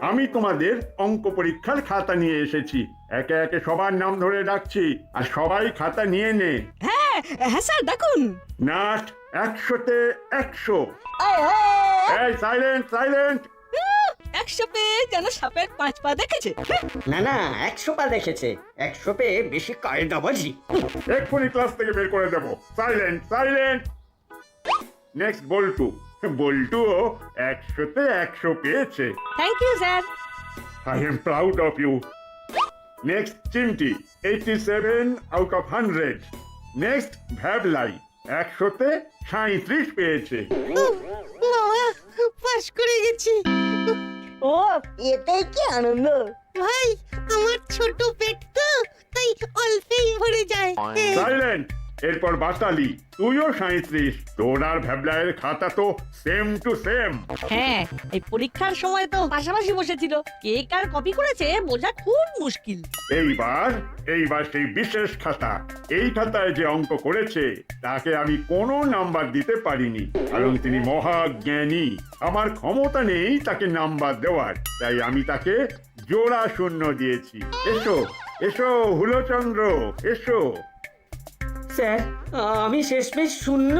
আমি তোমাদের অঙ্ক পরীক্ষার খাতা নিয়ে এসেছি। একে একে সবার নাম ধরে ডাকছি, আর সবাই খাতা নিয়ে নে। হ্যাঁ হ্যাঁ স্যার ডাকুন। নাট 100-তে 100। এই সাইলেন্ট সাইলেন্ট। 100 পেয়ে যেন সাপের 5 পা দেখেছে। না না 100 পা দেখেছে, 100 পেয়ে বেশি কায়দাবাজি। এক্ষুনি ক্লাস থেকে বের করে দেবো। Silent silent. নেক্সট বল্টু। বল্টুও 100-তে 100 পেয়েছে। Thank you sir. I am proud of you. Next, Chinti, 87 out of 100. Next, Bhablai, 100-তে 37 পেয়েছে। বাবা পাস করে গেছি। ও এটাই কি আনন্দ! ভাই আমার ছোট পেট তো, তাই অল্পেই ভরে যায়। সাইলেন্ট। এরপর বাতালি, তুইও 37। তোর আর ভ্যাবলাইয়ের খাতা তো সেম টু সেম। হ্যাঁ এই পরীক্ষার সময় তো পাশাপাশি বসেছিল, কে কার কপি করেছে বোঝা খুব মুশকিল। এইবার সেই বিশেষ খাতা। এই খাতায় যে অঙ্ক করেছে তাকে আমি কোনো নাম্বার দিতে পারিনি, কারণ তিনি মহাজ্ঞানী। আমার ক্ষমতা নেই তাকে নাম্বার দেওয়ার, তাই আমি তাকে জোড়া শূন্য দিয়েছি। এসো এসো হুলচন্দ্র, এসো। স্যার আমি শেষমেশ শূন্য।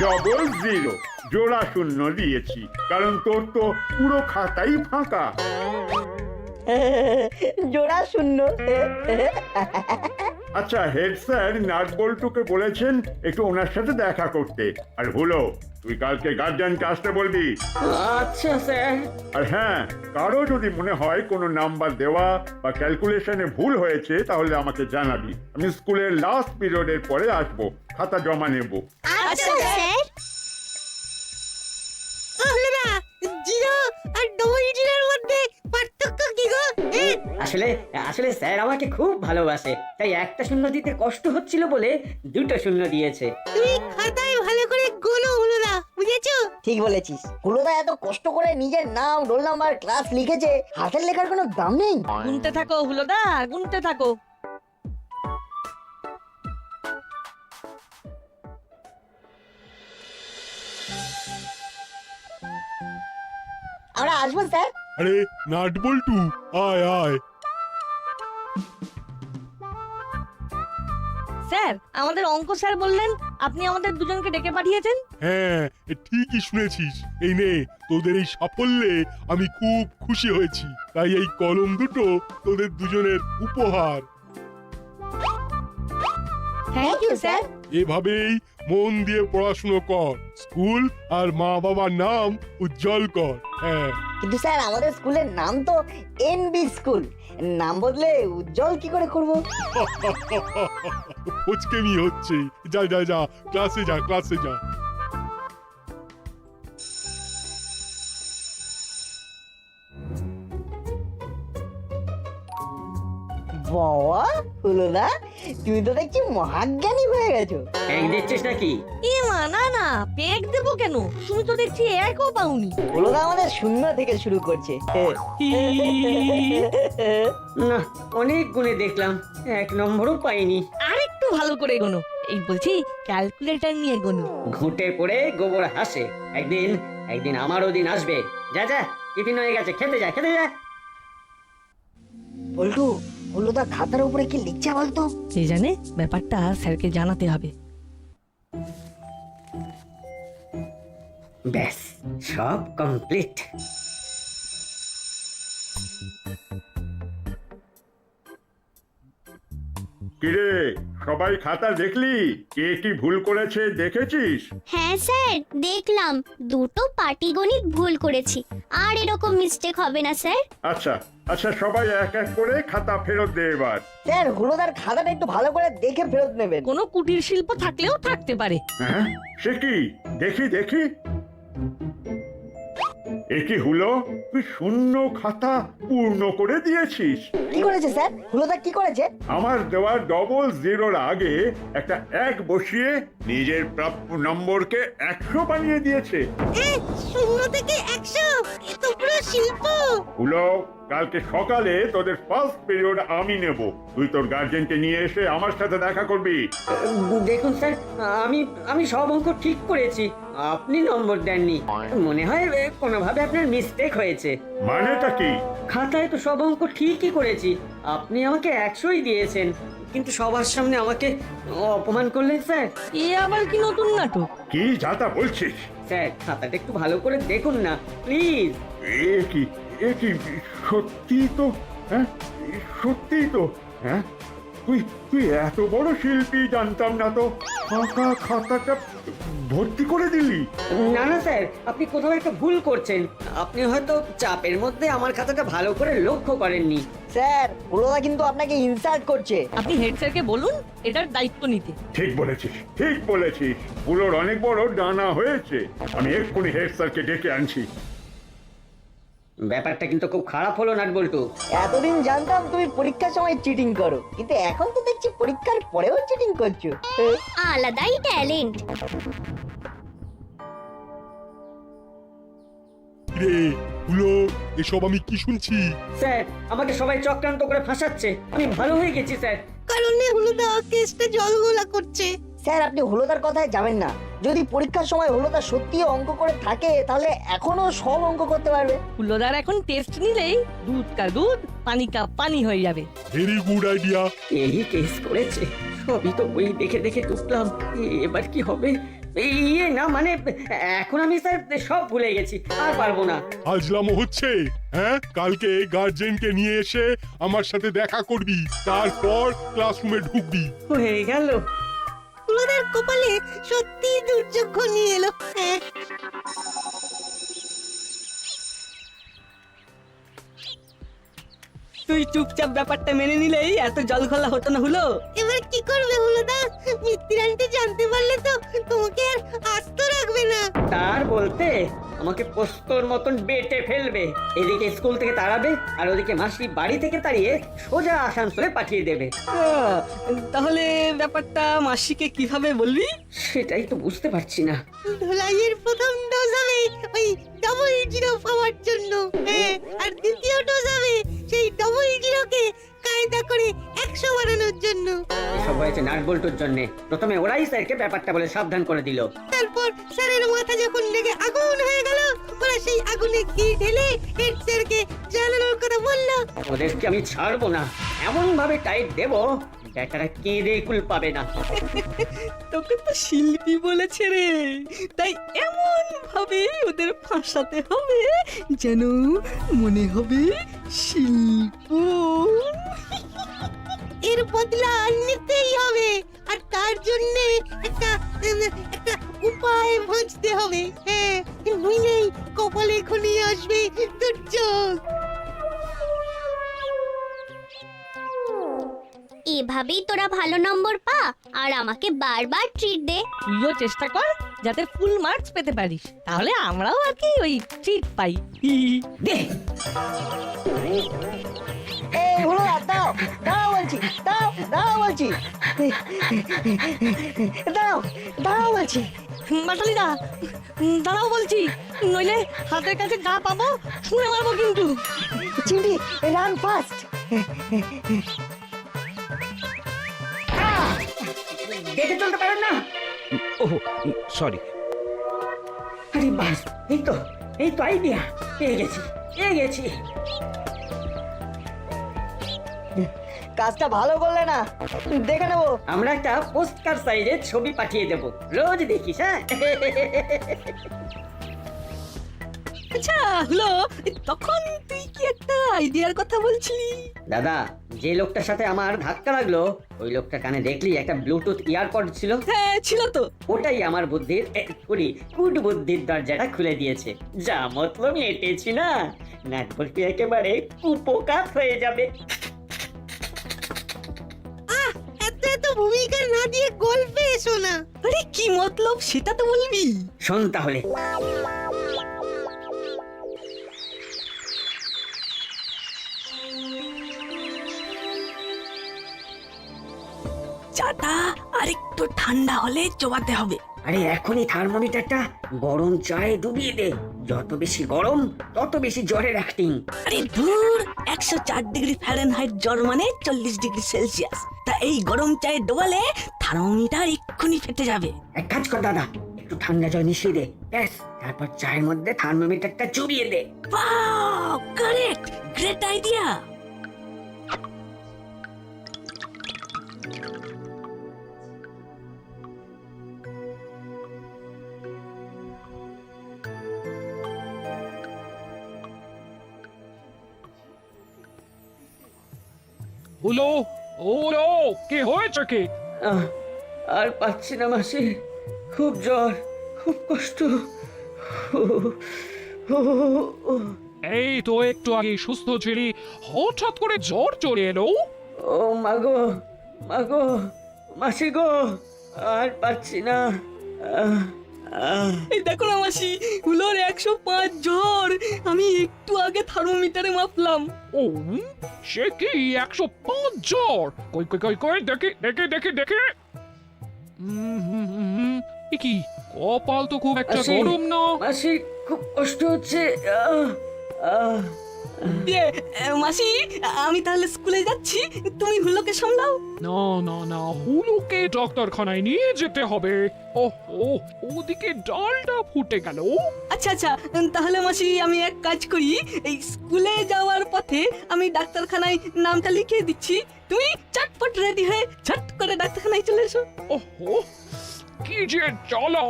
ডবল জিরো, জোড়া শূন্য দিয়েছি, কারণ তোর তো পুরো খাতাই ফাঁকা। জোড়া শূন্য। আচ্ছা, হেড স্যার নাট বল্টুকে বলেছেন একটু ওনার সাথে দেখা করতে। আর হলো, তুই কালকে গার্জিয়ানকে আসতে বলবি। আচ্ছা স্যার। আর হ্যাঁ, কারো যদি মনে হয় কোনো নাম্বার দেওয়া বা ক্যালকুলেশনে ভুল হয়েছে তাহলে আমাকে জানাবি। আমি স্কুলের লাস্ট পিরিয়ডের পরে আসবো, খাতা জমা নেব। আচ্ছা স্যার। ওহলা, জিরো আর ডবল জিরোর মধ্যে পার্থক্য কি গো? আসলে আসলে স্যার আমাকে খুব ভালোবাসে, তাই একটা শূন্য দিতে কষ্ট হচ্ছিল বলে দুটো শূন্য দিয়েছে। তুমি খাতায় ভালো করে গোলো হলোদা, বুঝেছো? ঠিক বলেছিস। হুলোদা এত কষ্ট করে নিজের নাম, রোল নাম্বার, ক্লাস লিখেছে, হাতের লেখার কোনো দাম নেই। গুনতে থাকো হুলোদা, গুনতে থাকো। আমরা আসবো স্যার। আরে নাট বল্টু, আয় আয়। স্যার আমাদের অঙ্ক স্যার বললেন আপনি আমাদের দুজনকে ডেকে পাঠিয়েছেন। হ্যাঁ ঠিকই শুনেছিস। এই নে, তোদের এই সাফল্যে আমি খুব খুশি হয়েছি, তাই এই কলম দুটো তোদের দুজনের উপহার। Thank you sir. এভাবেই মন দিয়ে পড়াশুনো কর, স্কুল আর মা বাবার নাম উজ্জ্বল কর। হ্যাঁ কিন্তু স্যার আমাদের স্কুলের নাম তো এনবি স্কুল, নাম বদলে উজ্জ্বল কি করে করব? ফচকেমি হচ্ছে। যা যা যা, ক্লাসে যা, ক্লাসে যা। বাবা হুলোদা, তুমি তো দেখছি মহাজ্ঞানী হয়ে গেছো। এক দিচ্ছিস নাকি? এ মা না না, পেক দেবো কেন? তুমি তো দেখছি একও পাওনি। হুলোদা আমাদের শূন্য থেকে শুরু করছে। না, অনেক গুণে দেখলাম, এক নম্বরও পাইনি। আরেকটু ভালো করে গোনো। এই বলছি ক্যালকুলেটর নিয়ে গোনো। ঘুঁটে পড়ে গোবর হাসে। একদিন একদিন আমারও দিন আসবে। যা যা, টিফিন হয়ে গেছে, খেতে যা, খেতে যা। বল্টু, হুলোদা খাতার উপরে কি লিখছে বলতো? কে জানে, ব্যাপারটা স্যারকে জানাতে হবে। ব্যাস, সব কমপ্লিট। কিরে, সবাই খাতা দেখলি? কে কি ভুল করেছে দেখেছিস? হ্যাঁ স্যার, দেখলাম দুটো পাটিগণিত ভুল করেছি। আর এরকম মিস্টেক হবে না স্যার। আচ্ছা আচ্ছা, সবাই এক এক করে খাতা ফেরত দে এবার। স্যার হুলোদার খাতাটা একটু ভালো করে দেখে ফেরত নেবেন। কোনো কুটির শিল্প থাকলেও থাকতে পারে। হ্যাঁ, সে কি? দেখি দেখি। এ কি হলো? তুই শূন্য খাতা পূর্ণ করে দিয়েছিস। কি করেছে স্যার? হুলোদা কি করেছে? আমার দেওয়া ডবল জিরোর আগে একটা এক বসিয়ে নিজের প্রাপ্য নম্বরকে 100 বানিয়ে দিয়েছে। শূন্য থেকে 100, এ তো পুরো শিল্প। হলো কালকে সকালে তোদের ফার্স্ট পিরিয়ড আমি নেব। তুই তোর গার্জেনকে নিয়ে এসে আমার সাথে দেখা করবি। দেখুন স্যার, আমি আমি সব অঙ্ক ঠিক করেছি, আপনি নম্বর দেননি। মনে হয় কোনোভাবে আপনার মিস্টেক হয়েছে। মানেটা কি? খাতায় তো সব অঙ্ক ঠিকই করেছি, আপনি আমাকে 100ই দিয়েছেন, কিন্তু সবার সামনে আমাকে অপমান করলেন স্যার। এ আবার কি নতুন নাটক? কি যাতা বলছিস? স্যার খাতাটা একটু ভালো করে দেখুন না প্লিজ। এ কি সত্যি তো? হ্যাঁ, সত্যি তো? হ্যাঁ, তুই তুই এত বড় শিল্পী, জানতাম না তো। ফাঁকা খাতাটা ভর্তি করে দিলি? না না স্যার, আপনি কোথাও একটা ভুল করছেন। আপনি হয়তো চাপের মধ্যে আমার খাতাটা ভালো করে লক্ষ্য করেননি। স্যার হুলোদা কিন্তু আপনাকে ইনসাল্ট করছে। আপনি হেড স্যারকে বলুন এটার দায়িত্ব নিতে। ঠিক বলেছিস, ঠিক বলেছিস। পুলোর অনেক বড় ডানা হয়েছে। আমি এক্ষুনি হেড স্যারকে ডেকে আনছি। ব্যাপারটা কিন্তু খুব খারাপ হলো নাটবল্টু। এতদিন জানতাম তুমি পরীক্ষার সময় চিটিং করো, কিন্তু এখন তো দেখছি পরীক্ষার পরেও চিটিং করছো। আলাদাই ট্যালেন্ট। রে হলো, এসব আমি কি শুনছি? স্যার আমাকে সবাই চক্রান্ত করে ফাঁসাচ্ছে। আমি ভালো হয়ে গেছি স্যার। কারণে হুলুদা কেসটা জলঘোলা করছে। স্যার আপনি হুলোদার কথায় যাবেন না। যদি পরীক্ষার সময় হুলোদা সত্যি অঙ্ক করে থাকে তাহলে এখনো সব অঙ্ক করতে পারবে। হুলোদার এখন টেস্ট নিলেই দুধ কা দুধ, পানি কা পানি হয়ে যাবে। Very good idea. এই কেস করেছে, সবই তো বই দেখে দেখে টুকলাম। এবার কি হবে? ইয়ে না মানে, এখন আমি স্যার সব ভুলে গেছি, আর পারবো না। আজলামো হচ্ছে। হ্যাঁ, কালকে গার্জেনকে নিয়ে এসে আমার সাথে দেখা করবি, তারপর ক্লাসরুমে ঢুকবি। হয়ে গেল। হুলুদার কপালে সত্যি দুর্যোগ ঘনিয়ে এলো। হ্যাঁ, তুই চুপচাপ ব্যাপারটা মেনে নিলেই এত জল ঘোলা হতো না হলো। এবার কি করবে হুলুদা? মিত্তির আন্টি জানতে পারলে তো তোমাকে আর আস্ত রাখবে না। তার বলতে আমাকে পোস্তর মতন বেটে ফেলবে। এদিকে স্কুল থেকে তাড়াবে, আর ওদিকে মাসি বাড়ি থেকে তাড়িয়ে সোজা আসানসোলে পাঠিয়ে দেবে। তাহলে ব্যাপারটা মাসিকে কিভাবে বলবি? সেটাই তো বুঝতে পারছি না। ধুলাইয়ের প্রথম ডোজ হবে ওই ডবল জিরো পাওয়ার জন্য। হ্যাঁ, আর দ্বিতীয় ডোজ হবে সেই ডবল জিরোকে কায়দা করে 100 বানানোর জন্য। এসব হয়েছে নাটবল্টুর জন্য। প্রথমে ওরাই স্যারকে ব্যাপারটা বলে সাবধান করে দিল। তারপর স্যারের মাথা যখন লেগে আগুন হয়ে গেল, ওরা সেই আগুনে ঘি ঢেলে হেড স্যারকে জ্বালানোর কথা বললো। ওদেরকে আমি ছাড়বো না, এমন ভাবে টাইট দেব বেটারা কেঁদে কুল পাবে না। তোকে তো শিল্পী বলেছে রে, তাই এমন ভাবে ওদের ফাঁসাতে হবে যেন মনে হবে শিল্প। এর বদলা নিতেই হবে, আর তার জন্য একটা উপায় ভাঁজতে হবে। হ্যাঁ, নইলেই কপালে ঘনিয়ে আসবে দুর্যোগ। এভাবেই তোরা ভালো নম্বর পা আর আমাকে বারবার ট্রিট দে। তুইও চেষ্টা কর যাতে ফুল মার্কস পেতে পারিস, তাহলে আমরাও আর কি ওই ট্রিট পাই। দে এই হুলোদা দাও, দাও বলছি, দাও, দাও বলছি, দাও, দাও বলছি। বাটালি দা, দাঁড়াও বলছি, নইলে হাতের কাছে গা পাবো, ছুঁড়ে মারবো কিন্তু। চিমটি রান ফাস্ট। দেখে চলতে পারেন না? Oh sorry. আরে বাস, এই তো আইডিয়া পেয়ে গেছি। কাজটা ভালো করলে না, দেখে নেবো। আমরা একটা পোস্ট কার্ড সাইজের ছবি পাঠিয়ে দেব, রোজ দেখিস। হ্যাঁ, আচ্ছা হলো, তখন তুই কি একটা আইডিয়ার কথা বলছিলি? দাদা যে লোকটার সাথে আমার ধাক্কা লাগলো, ওই লোকটা কানে দেখলি একটা ব্লুটুথ ইয়ারপড ছিল। হ্যাঁ ছিল তো। ওটাই আমার বুদ্ধির কুট বুদ্ধির দরজাটা খুলে দিয়েছে। যা মতলব এঁটেছি না, নাটবল্টু একেবারে কুপোকাত হয়ে যাবে। এত ভূমিকা না দিয়ে গল্পে এসো না। আরে কি মতলব সেটা তো বলবি। শোন তাহলে। চাটা আরেকটু ঠান্ডা হলে চোবাতে হবে। আরে এখনই থার্মোমিটারটা গরম চায়ে ডুবিয়ে দে। যত বেশি গরম তত বেশি জ্বরের অ্যাক্টিং। আরে দূর 104 ডিগ্রি ফ্যারেনহাইট জ্বর মানে 40 ডিগ্রি সেলসিয়াস। তা এই গরম চায়ে ডোবালে থার্মোমিটার এক্ষুনি ফেটে যাবে। এক কাজ কর দাদা, একটু ঠান্ডা জল মিশিয়ে দে, ব্যাস। তারপর চায়ের মধ্যে থার্মোমিটারটা চুবিয়ে দে। Wow, correct, great idea. হলো হলো কি হয়েছে কি? আহ, আর পাচ্ছি না মাসি, খুব জ্বর, খুব কষ্ট। এই তো একটু আগে সুস্থ ছিলি, হঠাৎ করে জ্বর চলে এলো। ও মাগো, মাগো, মাসি গো, আর পাচ্ছি না। আহ, আহ। এই দেখো না মাসি, হুলোর 105 জ্বর। আমি একটু আগে থার্মোমিটারে মাপলাম। ও সে কি 105 জ্বর? কই কই কই কই দেখি দেখি দেখি দেখি। এ কি, কপাল তো খুব একটা মাসি, গরম না। মাসি খুব কষ্ট হচ্ছে। আহ, আহ। দিয়ে মাসি, আমি তাহলে স্কুলে যাচ্ছি, তুমি হুলোকে সামলাও। না না না, হুলুকে ডাক্তারখানায় নিয়ে যেতে হবে। ওহো, ওদিকে ডালটা ফুটে গেল। আচ্ছা আচ্ছা, তাহলে মাসি আমি এক কাজ করি, এই স্কুলে যাওয়ার পথে আমি ডাক্তারখানায় নামটা লিখিয়ে দিচ্ছি। তুমি চটপট রেডি হয়ে ঝট করে ডাক্তারখানায় চলে এসো। ওহো, কি যে জ্বালা।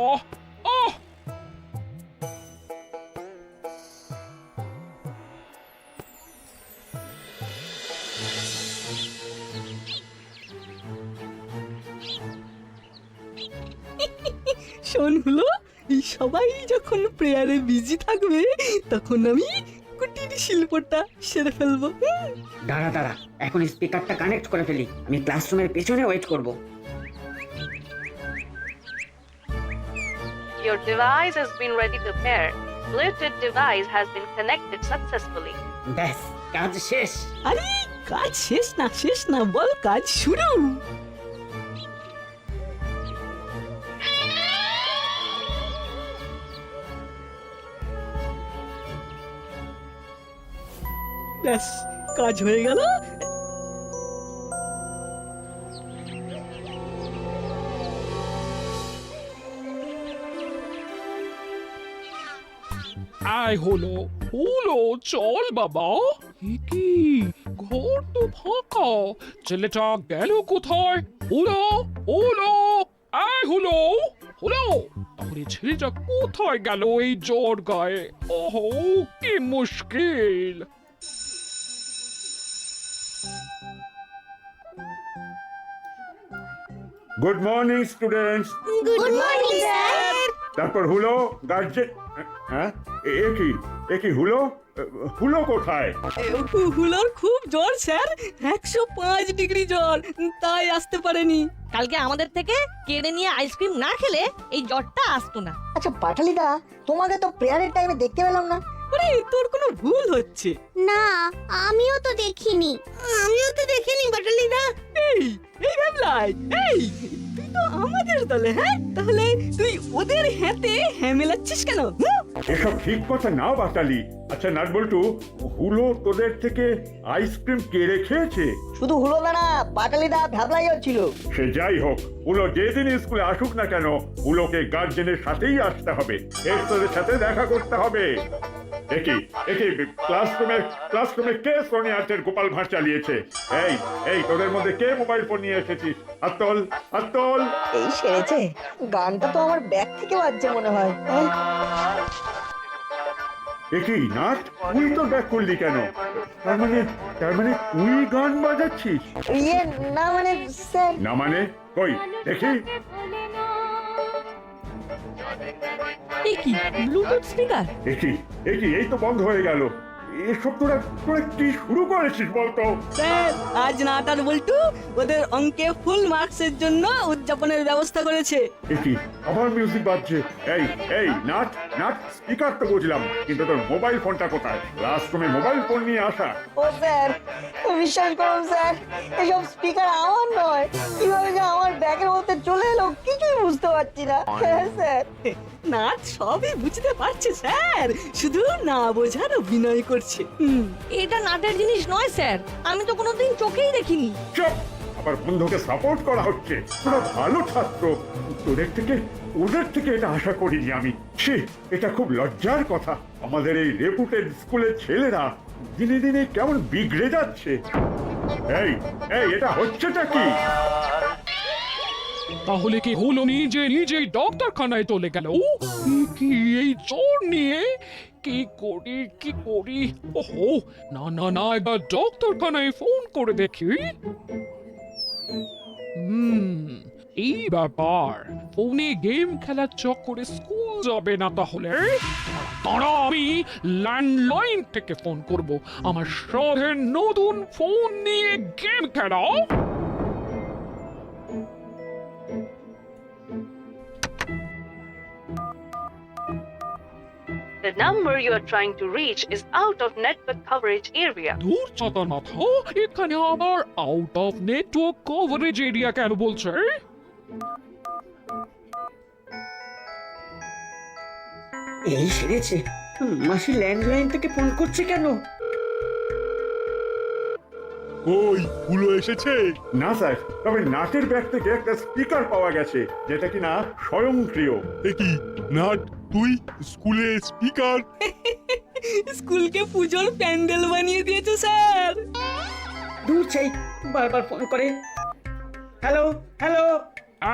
আহ, শোন হলো, এই সবাই যখন প্রেয়ারে বিজি থাকবে তখন আমি কুটির শিল্পটা সেরে ফেলবো। দাঁড়া দাঁড়া, এখন স্পিকারটা কানেক্ট করে ফেলি। আমি ক্লাসরুমের পেছনে ওয়েট করব। Your device has been ready to pair. Bluetooth device has been connected successfully. ব্যাস, কাজ শেষ। আরে কাজ শেষ না বল, কাজ শুরু। ব্যাস, কাজ হয়ে গেল। আয় হলো হলো, চল বাবা। এ কি, ঘর তো ফাঁকা, ছেলেটা গেল কোথায়? হলো হলো, আয় হলো হলো। তাহলে ছেলেটা কোথায় গেল এই জ্বর গায়ে? ওহো, কি মুশকিল। Good morning students. Good morning sir. তারপর হুলো গার্জেন। হ্যাঁ, এ কি হুলো? হুলো কোথায়? হুলোর খুব জ্বর স্যার, 105 ডিগ্রি জ্বর, তাই আসতে পারেনি। কালকে আমাদের থেকে কেড়ে নিয়ে আইসক্রিম না খেলে এই জ্বরটা আসতো না। আচ্ছা পাটালিদা, তোমাকে তো প্রেয়ারের টাইমে দেখতে পেলাম না। আরে তোর কোনো ভুল হচ্ছে। না, আমিও তো দেখিনি। আমিও তো দেখিনি বাটালিদা। এই এই ভ্যাবলাই, এই তুই তো আমাদের দলে, হ্যাঁ? তাহলে তুই ওদের হাতে হ্যাঁ মেলাচ্ছিস কেন? এসব ঠিক কথা না বাটালি। আচ্ছা নাটবল্টু, হুলো তোদের থেকে আইসক্রিম কেড়ে খেয়েছে? শুধু হলো না, পাটালিদা ভ্যাবলাইও ছিল। সে যাই হোক, হুলো যেদিন স্কুলে আসুক না কেন, হুলোকে গার্জেনের সাথেই আসতে হবে। এর তোদের সাথে দেখা করতে হবে। একই ক্লাসরুমে কে সোনিয়ার্টের গোপাল ভাঁড় চালিয়েছে? এই তোদের মধ্যে কে মোবাইল ফোন নিয়ে এসেছিস? হাত তোল। এই সেরেছে, গানটা তো আমার ব্যাগ থেকে বাজছে মনে হয়। একই নাট, তুই তো ব্যাক করলি কেন? তার মানে তুই গান বাজাচ্ছিস? ইয়ে না মানে স্যার। না মানে কই দেখি। এ কি, ব্লুটুথ স্পিকার? একই এই তো বন্ধ হয়ে গেল। এসব তোরা কি শুরু করেছিস বলতো? স্যার, আজ নাটার বল্টু ওদের অঙ্কে ফুল মার্কসের জন্য উদযাপনের ব্যবস্থা করেছে। একই আবার মিউজিক বাজছে। এই নাট, নাট স্পিকার তো বুঝলাম, কিন্তু তোর মোবাইল ফোনটা কোথায়? ক্লাসরুমে মোবাইল ফোন নিয়ে আসা। ও স্যার, বিশ্বাস করুন স্যার, এসব স্পিকার আমার নয়। কিভাবে যে আমার ব্যাগের মধ্যে চলে এলো কিছুই বুঝতে পারছি না। হ্যাঁ স্যার। নাচ সবই বুঝতে পারছে স্যার, শুধু না বোঝার অভিনয় করছে। এটা নাটের জিনিস নয় স্যার, আমি তো কোনোদিন চোখেই দেখিনি। চুপ! আবার বন্ধুকে সাপোর্ট করা হচ্ছে। তোরা ভালো ছাত্র, ওদের থেকে এটা আশা করিনি আমি। সে এটা খুব লজ্জার কথা। আমাদের এই রেপুটেড স্কুলের ছেলেরা দিনে দিনে কেমন বিগড়ে যাচ্ছে। এই এই এটা হচ্ছেটা কি? তাহলে কি হলো, নিজেই ডাক্তারখানায় চলে গেল? কি এই জ্বর নিয়ে কি করি? ওহো, না, এবার ডাক্তারখানায় ফোন করে দেখি। এই ব্যাপার, ফোনে গেম খেলার চক্করে স্কুল যাবে না তাহলে। তারা আমি ল্যান্ডলাইন থেকে ফোন করব, আমার শহরের নতুন ফোন নিয়ে গেম খেলা। The number you are trying to reach is out of network coverage area. দূর চাতার মাথা, এখানে আবার out of network coverage area কেন বলছে? এই সেরেছে, মাসি ল্যান্ডলাইন থেকে ফোন করছে কেন? ওই হুলো এসেছে? না স্যার, তবে নাটের ব্যাগ থেকে একটা স্পিকার পাওয়া গেছে, যেটা কিনা স্বয়ংক্রিয়। কি নাট, তুই স্কুলে স্পিকার? স্কুলকে পুজোর প্যান্ডেল বানিয়ে দিয়েছে স্যার। দূর চাই, বারবার ফোন করে। হ্যালো হ্যালো,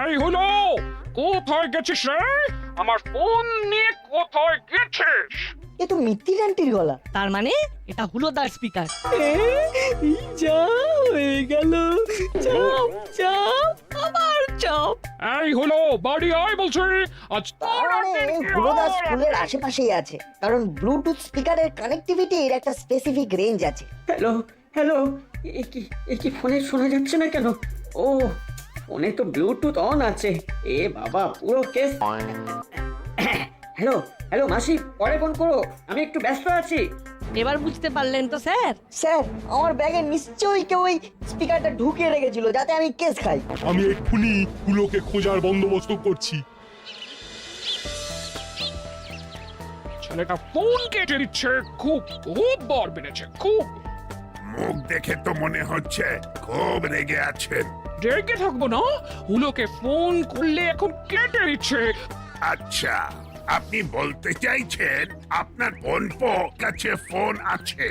এই হলো, কোথায় গেছিস রে? আমার ফোন নিয়ে কোথায় গেছিস? এ তো মিত্তির আন্টির গলা। তার মানে এটা হুলোদার স্পিকার। যা হয়ে গেল, চাপ আবার চাপ। এই হলো, বাড়ি আয় বলছি। আজ তার মানে হুলোদা স্কুলের আশেপাশেই আছে, কারণ ব্লুটুথ স্পিকারের কানেক্টিভিটির একটা স্পেসিফিক রেঞ্জ আছে। হ্যালো হ্যালো, এ কি ফোনে শোনা যাচ্ছে না কেন? ও, ফোনে তো ব্লুটুথ অন আছে। এ বাবা, পুরো কেস। হ্যালো হ্যালো মাসি, পরে ফোন করো, আমি একটু ব্যস্ত আছি। এবার বুঝতে পারলেন তো স্যার? স্যার, আমার ব্যাগে নিশ্চয়ই কেউ ওই স্পিকারটা ঢুকিয়ে রেখেছিল যাতে আমি কেস খাই। আমি এক্ষুনি হুলোকে খোঁজার বন্দোবস্ত করছি। ছেলেটা ফোন কেটে দিচ্ছে, খুব বার বেড়েছে, খুব। মুখ দেখে তো মনে হচ্ছে খুব রেগে আছেন। রেগে থাকবো না, হুলোকে ফোন করলে এখন কেটে দিচ্ছে। আচ্ছা, আপনি বলতে চাইছেন আপনার বোনপো কাছে ফোন আছে?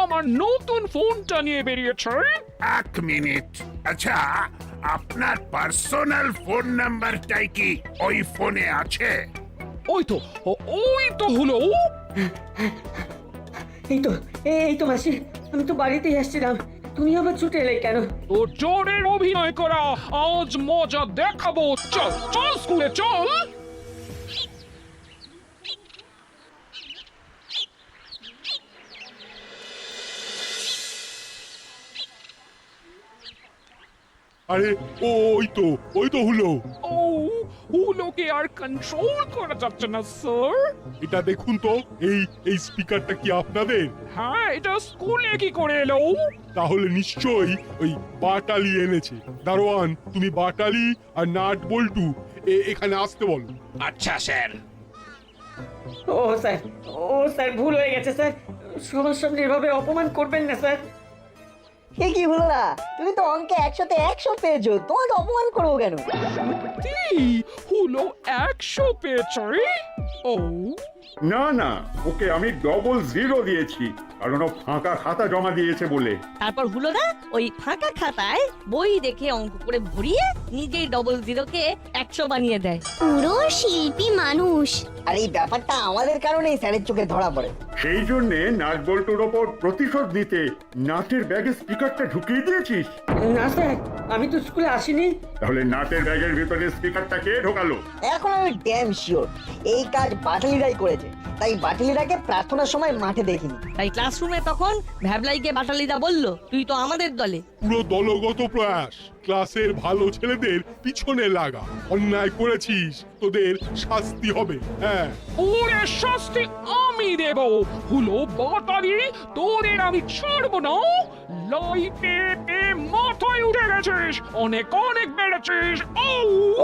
আমার নতুন ফোনটা নিয়ে বেরিয়েছে। এক মিনিট। আচ্ছা, আপনার পার্সোনাল ফোন নাম্বারটাই কি ওই ফোনে আছে? ওই তো হলো। এই তো মাসি, আমি তো বাড়িতেই আসছিলাম, তুমি আবার ছুটে এলে কেন? তোর জোরের অভিনয় করা আজ মজা দেখাবো। চল চল স্কুলে চল। আরে ওই তো হুলো। ও, হুলোকে আর কন্ট্রোল করা যাচ্ছে না স্যার। এটা দেখুন তো, এই স্পিকারটা কি আপনাদের? হ্যাঁ, এটা স্কুলে কি করে এলো? তাহলে নিশ্চয়ই ওই বাটালি এনেছে। দারোয়ান, তুমি বাটালি আর নাট বল্টু এখানে আসতে বলো। আচ্ছা স্যার। ও স্যার, ভুল হয়ে গেছে স্যার। সবার সামনে এভাবে অপমান করবেন না স্যার। এ কি হলো না? তুমি তো অঙ্কে 100-তে 100 পেয়েছো, তোমাকে অপমান করবো কেন? হুলো 100 পেয়েছে। ও না, ওকে আমি ডবল 0 দিয়েছি, কারণ ও ফাঁকা খাতা জমা দিয়েছে বলে। তারপর হুলোদা ওই ফাঁকা খাতায় বই দেখে অঙ্ক করে ভরিয়ে নিজেই ডবল 0-কে 100 বানিয়ে দেয়। পুরো শিল্পী মানুষ। আর এই ব্যাপারটা আমাদের কারণেই স্যারের চোখে ধরা পড়ে। সেই জন্যে নাট বল্টুর ওপর প্রতিশোধ নিতে নাটের ব্যাগে স্পিকারটা ঢুকিয়ে দিয়েছিস? না স্যার, আমি তো স্কুলে আসিনি। তাহলে নাটের ব্যাগের ভিতরে স্পিকারটা কে ঢোকালো? এখন আমি ড্যাম শিওর এই কাজ বাটালিরাই করেছে। তাই বাটালিদাকে প্রার্থনার সময় মাঠে দেখিনি। তাই ক্লাসরুমে তখন ভ্যাবলাইকে বাটালিদা বলল তুই তো আমাদের দলে। পুরো দলগত প্রয়াস, ক্লাসের ভালো ছেলেদের পিছনে লাগা। অন্যায় করেছিস, তোদের শাস্তি হবে। হ্যাঁ, ওরে শাস্তি আমি দেব। হুলো বাটালি, তোদের আমি ছাড়বো না। লাই পেয়ে মাথায় উঠে গেছিস, অনেক অনেক বেড়েছিস।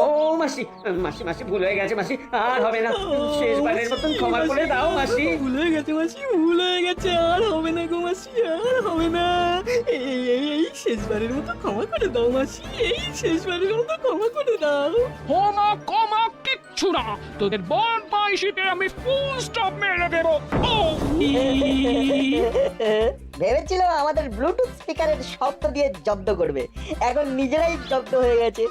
ও মাসি মাসি মাসি ভুল হয়ে গেছে মাসি, আর হবে না, শেষবারের মতন ক্ষমা করে দাও মাসি। ভুল হয়ে গেছে মাসি, ভুল হয়ে গেছে, আর হবে না গো মাসি, আর হবে না। এই শেষবারের মতো ক্ষমা করে দাও মাসি, এই শেষবারের মতো ক্ষমা করে দাও। ক্ষমা কিচ্ছু না, তোদের বদমাইশিতে আমি ফুল স্টপ মেরে দেবো। ভেবেছিল আমাদের ব্লুটুথ স্পিকারের শব্দ দিয়ে জব্দ করবে, এখন নিজেরাই জব্দ হয়ে গেছে।